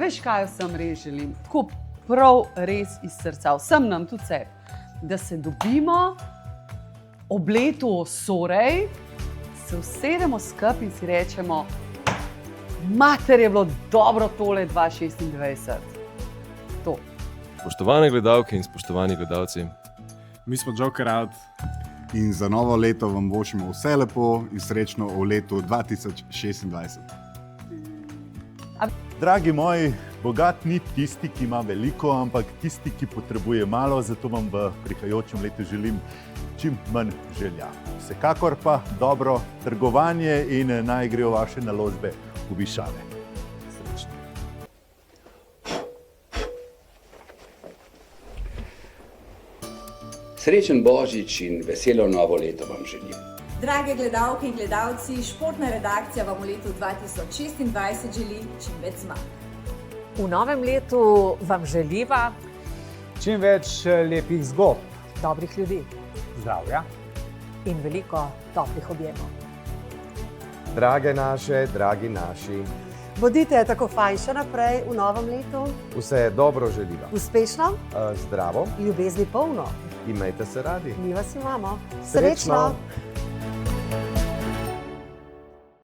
Veš, kaj vsem res želim? Tako prav res iz srca, vsem nam, tudi sebi, da se dobimo ob letu Sorej, se usedemo skupaj in si rečemo, mater, je bilo dobro tole 2026. To. Spoštovane gledalke in spoštovani gledalci, mi smo Joker Out. In za novo leto vam vošimo vse lepo in srečno v letu 2026. Dragi moji, bogat ni tisti, ki ima veliko, ampak tisti, ki potrebuje malo, zato vam v prihajajočem letu želim čim manj želja. Vsekakor pa dobro trgovanje in naj grejo vaše naložbe v višave. Srečno. Srečen Božič in veselo novo leto vam želim. Drage gledalke in gledalci, športna redakcija vam v letu 2026 želi čim več zmag. V novem letu vam želiva čim več lepih zgodb, dobrih ljudi zdravja in veliko toplih objemov. Drage naše, dragi naši, bodite tako fajn še naprej v novem letu. vse dobro želiva. Uspešno, Zdravo, ljubezni polno. imejte se radi. Mi vas imamo. Srečno. Srečno.